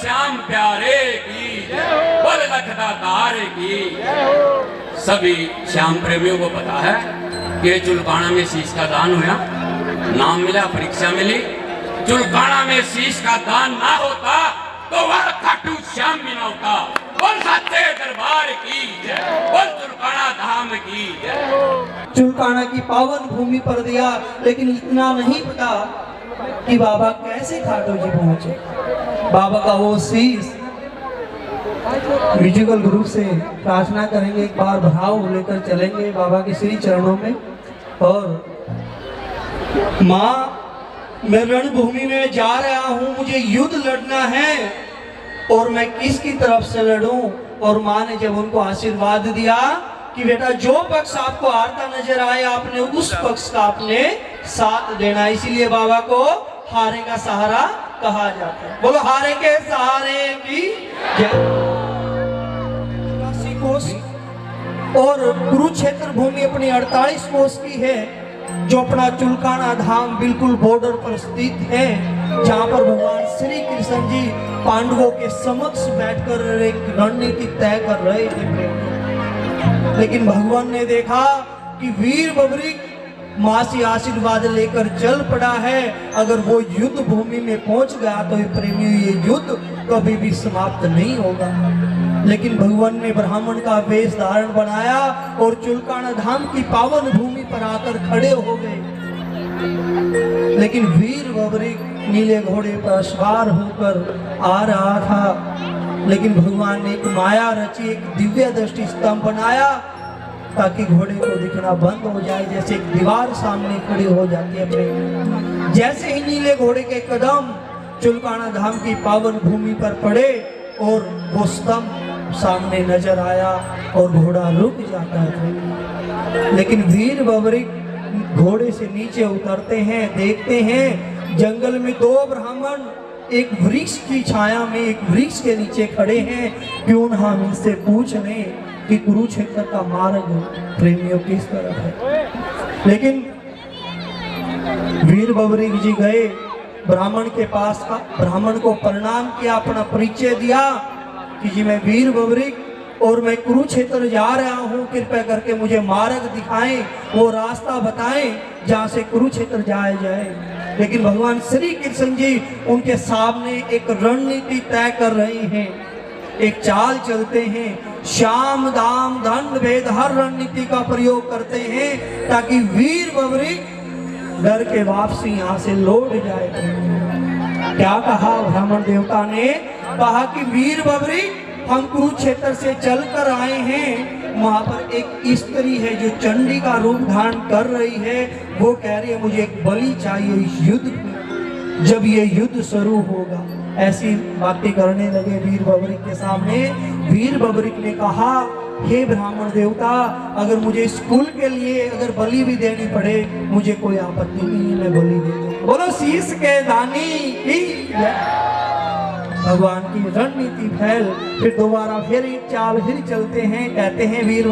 श्याम प्यारे की बोल लखदातार की। सभी श्याम प्रेमियों को पता है कि चुलकाना में शीश का दान हुआ, नाम मिला, परीक्षा मिली। चुलकाना में शीश का दान ना होता तो वह खाटू श्याम भी ना होता। बोल सच्चे दरबार की जय, बोल चुलकाना धाम की जय। चुलकाना की पावन भूमि पर दिया, लेकिन इतना नहीं पता कि बाबा कैसे खाटू जी पहुंचे। बाबा का वो शीश म्यूजिकल ग्रुप से प्रार्थना करेंगे, एक बार भाव लेकर चलेंगे बाबा के श्री चरणों में। और माँ, मैं रणभूमि में जा रहा हूँ, मुझे युद्ध लड़ना है और मैं किसकी तरफ से लड़ूं। और माँ ने जब उनको आशीर्वाद दिया कि बेटा जो पक्ष आपको हारता नजर आए, आपने उस पक्ष का आपने साथ देना। इसीलिए बाबा को हारे का सहारा कहा जाता है। बोलो हारे के सहारे की जय। और कुरुक्षेत्र भूमि अपनी 48 कोस की है, जो अपना चुलकाना धाम बिल्कुल बॉर्डर पर स्थित है, जहां पर भगवान श्री कृष्ण जी पांडवों के समक्ष बैठकर एक रणनीति तय कर रहे थे। लेकिन भगवान ने देखा कि वीर बबरी मां से आशीर्वाद लेकर चल पड़ा है, अगर वो युद्ध भूमि में पहुंच गया तो ये युद्ध कभी भी समाप्त नहीं होगा। लेकिन भगवान ने ब्राह्मण का वेश धारण बनाया और चुलकाना धाम की पावन भूमि पर आकर खड़े हो गए। लेकिन वीर बबरी नीले घोड़े पर सवार होकर आ रहा था, लेकिन भगवान ने एक माया रची, एक दिव्य दृष्टि स्तंभ बनाया ताकि घोड़े को दिखना बंद हो जाए, जैसे एक दीवार सामने खड़ी हो जाती है प्रेम। जैसे ही नीले घोड़े के कदम चुलकाना धाम की पावन भूमि पर पड़े और वो स्तंभ सामने नजर आया और घोड़ा रुक जाता है। लेकिन वीर बबरी घोड़े से नीचे उतरते हैं, देखते हैं जंगल में दो ब्राह्मण एक वृक्ष की छाया में, एक वृक्ष के नीचे खड़े हैं। क्यों ना हम इनसे पूछ लें कि कुरुक्षेत्र का मार्ग प्रेमियों किस तरफ है। लेकिन वीर बबरी जी गए ब्राह्मण के पास, ब्राह्मण को प्रणाम किया, अपना परिचय दिया कि जी मैं वीर बबरी और मैं कुरुक्षेत्र जा रहा हूँ, कृपया करके मुझे मार्ग दिखाएं, वो रास्ता बताएं जहाँ से कुरुक्षेत्र जाया जाए। लेकिन भगवान श्री कृष्ण जी उनके सामने एक रणनीति तय कर रहे हैं, एक चाल चलते हैं। श्याम दाम दंड भेद हर रणनीति का प्रयोग करते हैं ताकि वीर बबरी डर के वापसी यहाँ से लौट जाए। क्या कहा ब्राह्मण देवता ने? कहा कि वीर बबरी हम कुरुक्षेत्र से चलकर आए हैं, वहां पर एक स्त्री है जो चंडी का रूप धारण कर रही है, वो कह रही है मुझे एक बलि चाहिए इस युद्ध में, जब ये युद्ध शुरू होगा। ऐसी बातें करने लगे वीर बबरी के सामने। वीर बबरी ने कहा हे ब्राह्मण देवता, अगर मुझे इस कुल के लिए अगर बलि भी देनी पड़े मुझे कोई आपत्ति नहीं है, मैं बलि दे दूं। बोलो शीश के दानी की भगवान की रणनीति फैल। फिर दोबारा फिर एक चाल फिर चलते हैं, कहते हैं वीर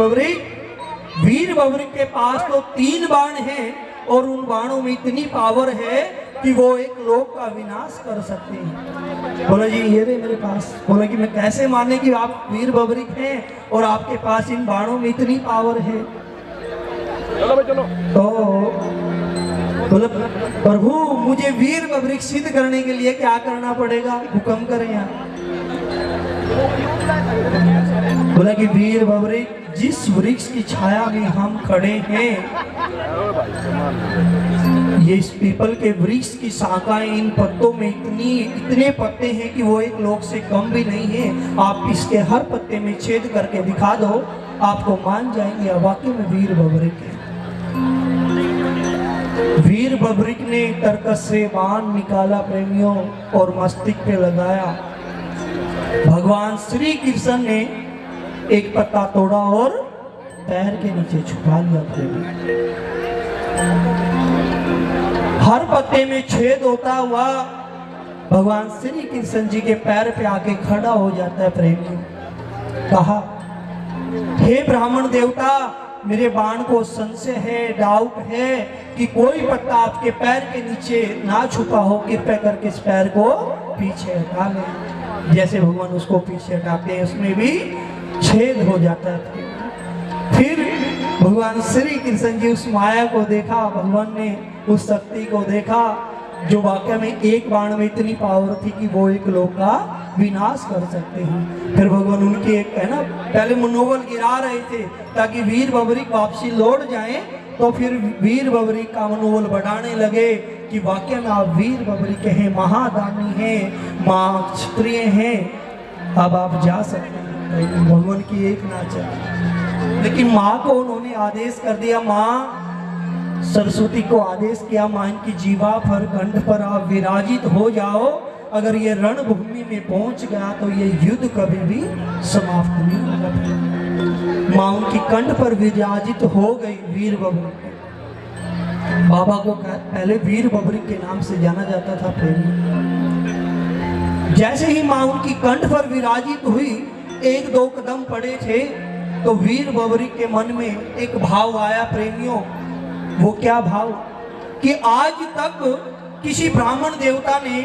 बबरी के पास तो 3 बाण हैं और उन बाणों में इतनी पावर है कि वो एक लोक का विनाश कर सकते हैं। बोला जी ये रे मेरे पास। बोला कि मैं कैसे माने कि आप वीर बबरी हैं और आपके पास इन बाणों में इतनी पावर है। चलो तो बोला प्रभु मुझे वीर बबरी सिद्ध करने के लिए क्या करना पड़ेगा, हुक्म करें यहाँ। बोला कि वीर बबरी जिस वृक्ष की छाया में हम खड़े हैं, ये इस पीपल के वृक्ष की शाखाएं, इन पत्तों में इतने पत्ते हैं कि वो एक लोक से कम भी नहीं है। आप इसके हर पत्ते में छेद करके दिखा दो, आपको मान जाएंगे वाकई में वीर बबरी के। वीर बबरी ने तरकस से बाण निकाला प्रेमियों और मस्तिष्क पे लगाया। भगवान श्री कृष्ण ने एक पत्ता तोड़ा और पैर के नीचे छुपा लिया। हर पत्ते में छेद होता हुआ भगवान श्री कृष्ण जी के पैर पे आके खड़ा हो जाता है प्रेमियों। कहा हे ब्राह्मण देवता, मेरे बाण को संशय है, डाउट है कि कोई पत्ता आपके पैर के नीचे ना छुपा हो, कृपया करके इस पैर को पीछे हटा लें। जैसे भगवान उसको पीछे हटाते हैं उसमें भी छेद हो जाता था। फिर भगवान श्री कृष्ण जी उस माया को देखा, भगवान ने उस शक्ति को देखा जो वाकई में एक बाण में इतनी पावर थी कि वो एक लोक का विनाश कर सकते हैं। फिर भगवान उनके एक है ना, पहले मनोबल गिरा रहे थे ताकि वीर बबरिक वापसी लौट जाए, तो फिर वीर बबरिक का मनोबल बढ़ाने लगे कि वाकई में आप वीर बबरिक हैं, महादानी हैं, माँ क्षत्रिय हैं, अब आप जा सकते हैं। भगवान की एक ना चली, लेकिन माँ को उन्होंने आदेश कर दिया, माँ सरस्वती को आदेश किया, माँ इनकी जीवा पर कंठ पर आप विराजित हो जाओ, अगर ये रणभूमि में पहुंच गया तो ये युद्ध कभी भी समाप्त नहीं होगा। माँ उनकी कंठ पर विराजित हो गई वीर बबरिक। बाबा को पहले वीर बबरिक के नाम से जाना जाता था प्रेमी। जैसे ही माँ उनकी कंठ पर विराजित हुई, एक दो कदम पड़े थे तो वीर बबरिक के मन में एक भाव आया प्रेमियों। वो क्या भाव कि आज तक किसी ब्राह्मण देवता ने,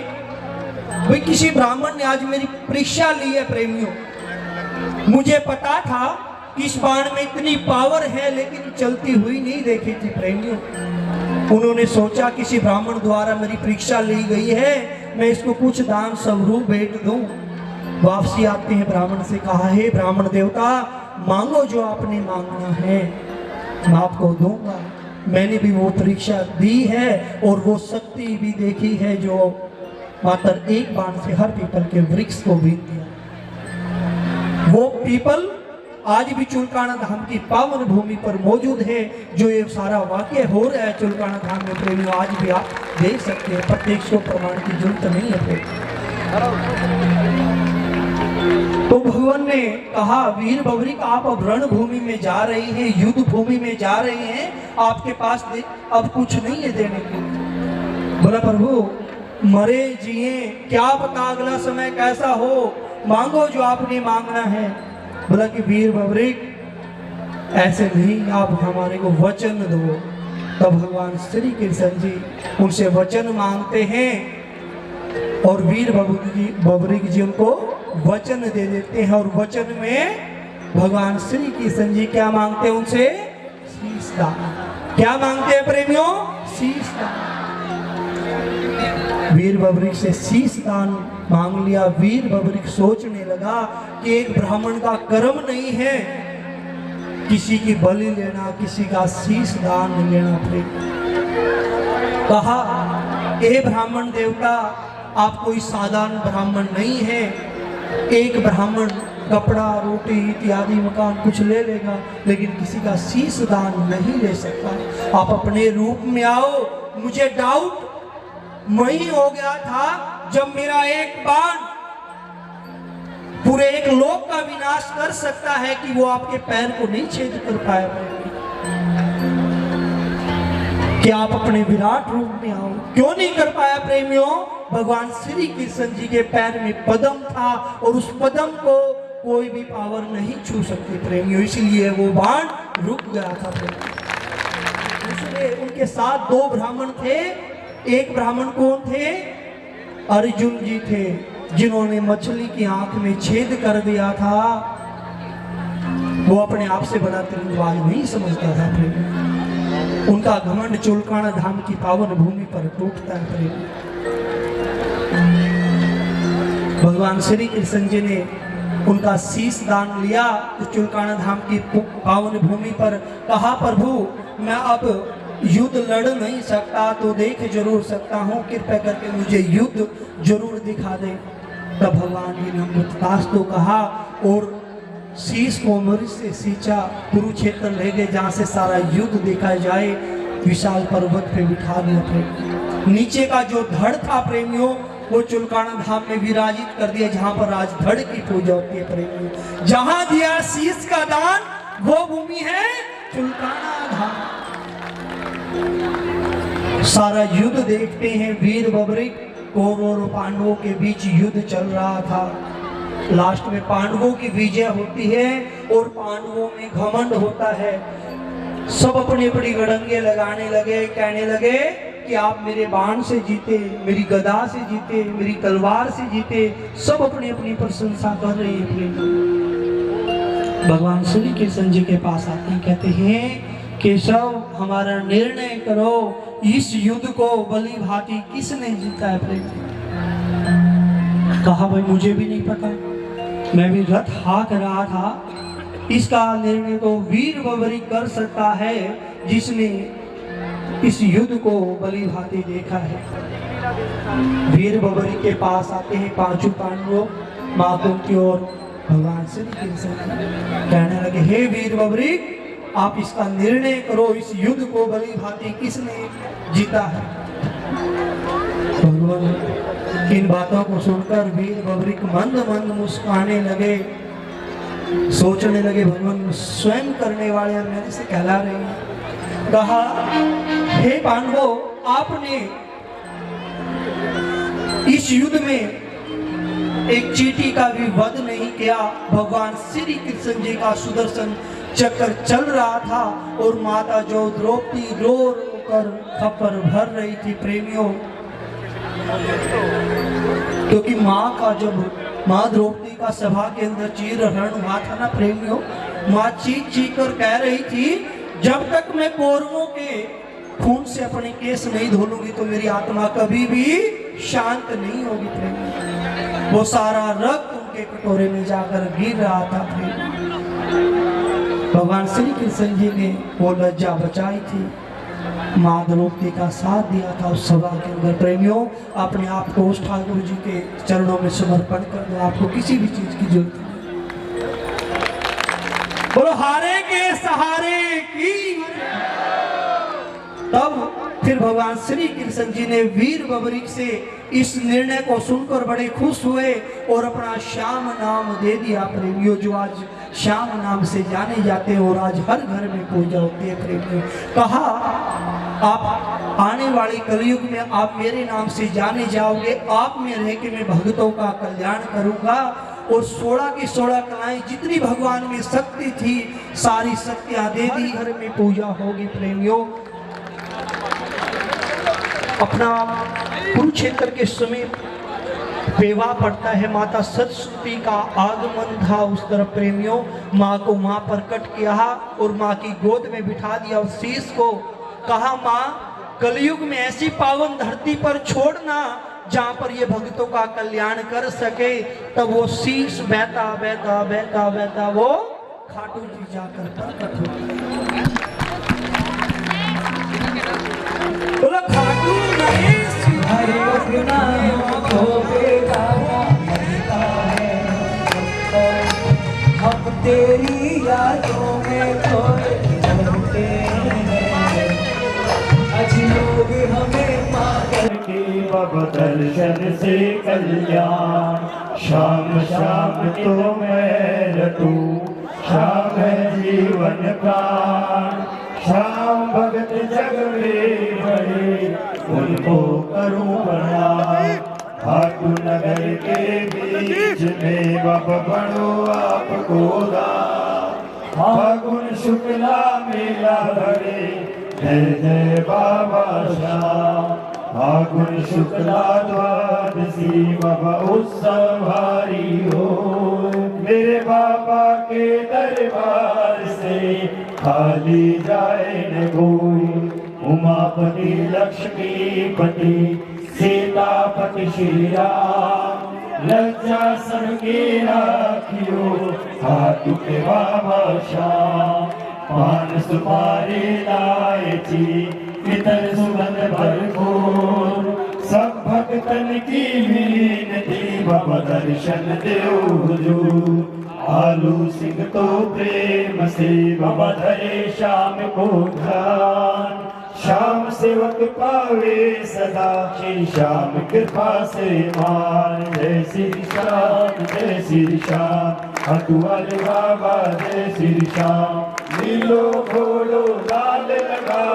भाई किसी ब्राह्मण ने आज मेरी परीक्षा ली है प्रेमियों। मुझे पता था कि इस बाण में इतनी पावर है, लेकिन चलती हुई नहीं देखी थी प्रेमियों। उन्होंने सोचा किसी ब्राह्मण द्वारा मेरी परीक्षा ली गई है, मैं इसको कुछ दान स्वरूप भेंट दूं। वापसी आते हैं ब्राह्मण से कहा, हे ब्राह्मण देवता, मांगो जो आपने मांगना है मैं आपको दूंगा। मैंने भी वो परीक्षा दी है और वो शक्ति भी देखी है जो मात्र एक बाण से हर पीपल के वृक्ष को बीत दिया। वो पीपल आज भी चुलकाना धाम की पावन भूमि पर मौजूद है। जो ये सारा वाक्य हो रहा है चुलकाना धाम में प्रेमियों, आज भी आप देख सकते हैं, प्रत्यक्ष प्रमाण की जरूरत नहीं है। तो भगवान ने कहा, वीर बबरिक आप अब रणभूमि में जा रही हैं, युद्ध भूमि में जा रही हैं, आपके पास अब कुछ नहीं है देने को। बोला प्रभु मरे जिए क्या पता अगला समय कैसा हो, मांगो जो आपने मांगना है। बोला कि वीर बबरिक ऐसे नहीं, आप हमारे को वचन दो। तब भगवान श्री कृष्ण जी उनसे वचन मांगते हैं और वीर बबरिक जी उनको वचन दे देते हैं। और वचन में भगवान श्री कृष्ण जी क्या मांगते हैं उनसे? शीश दान। क्या मांगते हैं प्रेमियों? शीश दान। वीर बबरिक से शीश दान मांग लिया। वीर बबरिक सोचने लगा कि एक ब्राह्मण का कर्म नहीं है किसी की बलि लेना, किसी का शीश दान लेना। कहा, हे ब्राह्मण देवता, आप कोई साधारण ब्राह्मण नहीं है। एक ब्राह्मण कपड़ा, रोटी इत्यादि मकान कुछ ले लेगा, लेकिन किसी का शीश दान नहीं ले सकता। आप अपने रूप में आओ। मुझे डाउट वही हो गया था जब मेरा एक बाण पूरे एक लोक का विनाश कर सकता है कि वो आपके पैर को नहीं छेद कर पाया। कि आप अपने विराट रूप में आओ, क्यों नहीं कर पाया प्रेमियों? भगवान श्री कृष्ण जी के पैर में पद्म था और उस पद्म को कोई भी पावर नहीं छू सकती प्रेमियों, इसलिए वो बाण रुक गया था प्रेमियों। दूसरे उनके साथ दो ब्राह्मण थे। एक ब्राह्मण कौन थे? अर्जुन जी थे, जिन्होंने मछली की आंख में छेद कर दिया था। वो अपने आप से बड़ा तीरंदाज नहीं समझता था प्रेमियों। उनका घमंड चुलकाना धाम की पावन भूमि पर टूटता है प्रेमियों। भगवान श्री कृष्ण जी ने उनका शीश दान लिया उस चुलकाना धाम की पावन भूमि पर। कहा, प्रभु मैं अब युद्ध लड़ नहीं सकता तो देख जरूर सकता हूँ, कृपया करके मुझे युद्ध जरूर दिखा दे। तब भगवान जी ने हमको तथास्तु कहा और शीश को अमृत से सींचा, कुरुक्षेत्र ले गए जहाँ से सारा युद्ध देखा जाए। विशाल पर्वत पे बिठा दिया। नीचे का जो धड़ था प्रेमियों, वो चुलकाना धाम में विराजित कर दिया, जहाँ पर आज धड़ की पूजा होती है प्रेमियों। जहाँ दिया शीश का दान वो भूमि है चुलकाना धाम। सारा युद्ध देखते हैं। वीर बबरिक कौरवों और पांडवों के बीच युद्ध चल रहा था। लास्ट में पांडवों की विजय होती है और पांडवों में घमंड होता है। सब अपनी अपनी गड़ंगे लगाने लगे, कहने लगे कि आप मेरे बाण से जीते, मेरी गदा से जीते, मेरी तलवार से जीते। सब अपनी अपनी प्रशंसा कर रहे हैं प्रेमी। भगवान श्री कृष्ण जी के पास आते हैं, कहते हैं केशव हमारा निर्णय करो, इस युद्ध को बलि भांति किसने जीता है प्रेमी। कहा भाई मुझे भी नहीं पता, मैं भी रथ हाँक रहा था। इसका निर्णय तो वीर बबरी कर सकता है जिसने इस युद्ध को बलि भांति देखा है। वीर बबरी के पास आते हैं पांचों पांडवों, माँ कुंती और भगवान श्री कृष्ण कहने लगे, हे वीर बबरी आप इसका निर्णय करो, इस युद्ध को बलि भांति किसने जीता है। भगवान इन बातों को सुनकर वीर बबरिक मंद मंद मुस्कुराने लगे, सोचने लगे भगवान स्वयं करने वाले मेरे से कहला रहे हैं। कहा, हे पांडवों आपने इस युद्ध में एक चींटी का भी वध नहीं किया। भगवान श्री कृष्ण जी का सुदर्शन चक्र चल रहा था और माता जो द्रौपदी रो रो कर खप्पर भर रही थी प्रेमियों, क्योंकि माँ का जब माँ द्रौपदी का सभा के अंदर चीर हरण हुआ था ना प्रेमियों, माँ चीख चीख कर कह रही थी, जब तक मैं कौरवों के खून से अपने केस नहीं धो लूंगी तो मेरी आत्मा कभी भी शांत नहीं होगी प्रेमी। वो सारा रक्त उनके कटोरे में जाकर गिर रहा था प्रेमी। भगवान श्री कृष्ण जी ने वो लज्जा बचाई थी, माँ द्रौपदी का साथ दिया था उस सभा के अंदर। प्रेमियों अपने आप को उस ठाकुर जी के चरणों में समर्पण कर दो, आपको किसी भी चीज की जरूरत नहीं। बोलो हारे के सहारे की। तब फिर भगवान श्री कृष्ण जी ने वीर बबरिक से इस निर्णय को सुनकर बड़े खुश हुए और अपना श्याम नाम दे दिया प्रेमियों, जो आज श्याम नाम से जाने जाते हैं और आज हर घर में पूजा होती है प्रेमियों। कहा आप आने वाले कलयुग में आप मेरे नाम से जाने जाओगे, आप में रह के मैं भक्तों का कल्याण करूंगा और 16 की 16 कलाएं जितनी भगवान में शक्ति थी सारी शक्तियां दे दी, घर में पूजा होगी प्रेमियों। अपना कुरुक्षेत्र के समय पेवा पड़ता है, माता सरस्वती का आगमन था उस तरफ प्रेमियों। माँ को वहां प्रकट किया और माँ की गोद में बिठा दिया और शीश को कहा, माँ कलयुग में ऐसी पावन धरती पर छोड़ना जहां पर ये भक्तों का कल्याण कर सके। तब वो शीश बहता बहता बहता बहता वो खाटू जी जाकर प्रकट हो। बोलो खाटू नरेश हरे अपना तो बेटा है, हम तेरी यादों में खोते हैं, आज लोग हमें पागल के बाबा दर्शन से कल्याण। शाम शाम तो मैं रटूं, शाम है जीवन प्राण। शाम भगत जग में बड़े, उनको करूं प्रणाम। खाटू नगर के बीच में बाबा बड़ो आपको दान। फागुन शुक्ला मेला भरे, जय जय बाबा श्याम। फागुन शुक्ला द्वादशी बाबा उत्सव भारी हो। मेरे बाबा के दरबार से खाली जाए न कोई। उमापति लक्ष्मीपति सीतापति श्री राम, लज्जा सबके राखियो खाटू के बाबा श्याम। पान सुपारी लायची पितर सुगंध भरपूर, सब भक्तन की विनती बाबा दर्शन देव हुजूर। आलू सिंह तो प्रेम से बाबा धरे श्याम को ध्यान। श्याम सेवक पावे सदा श्री श्याम कृपा से मान। जय श्री श्याम जय श्री श्याम, खाटू वाले बाबा जय श्री श्याम। नीलो घोड़ो लाल लगा,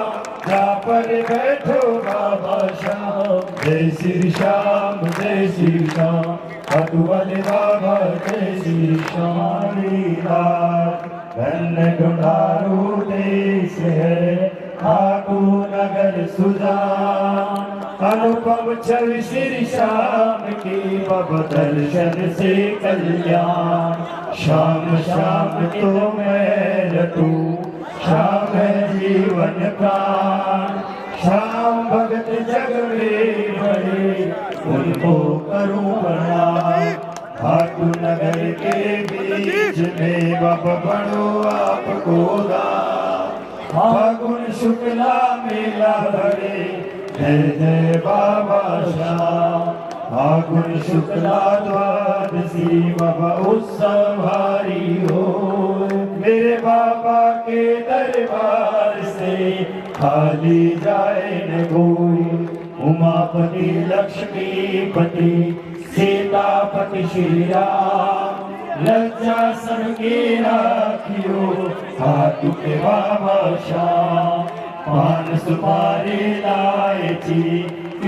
जा पर बैठो बाबा श्याम। जय श्री श्याम जय श्री श्याम, खाटू वाले बाबा जय श्री श्याम। धन गुंडारू देश है खाटू नगर सुजान अनुपम छवि श्री श्याम की बब दर्शन से कल्याण श्याम श्याम तो मैं रटूं श्याम है जीवन प्राण श्याम भगत जग में बड़े उनको करूं प्रणाम खाटू नगर के बीच में बब बड़ो आपको दान फागुन शुक्ला मेला भरे जय जय बाबा श्याम फागुन शुक्ला द्वादशी बाबा उत्सव भारी हो मेरे बाबा के दरबार से खाली जाए न कोई उमापति लक्ष्मीपति सीतापति श्री राम लज्जा सबके राखियो हाथ के बाबा श्याम पान सुपारी लाए थी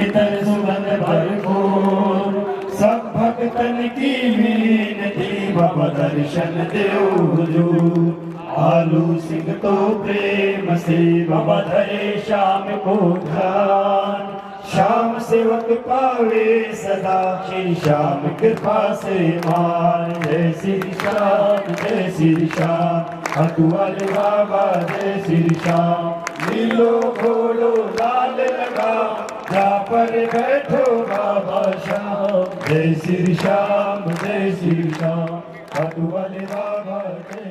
इतर सुगंध भरपूर सब भक्तन की विनती बाबा दर्शन देव हुजूर आलू सिंह तो प्रेम से बाबा धरे श्याम को ध्यान श्याम सेवक पावे सदा श्री श्याम कृपा से मान जय श्री श्याम हटुअल बाबा जय श्री श्याम नीलो घोड़ो लाल लगा जा पर बैठो बाबा श्याम जय श्री श्याम हटुअल बाबा जय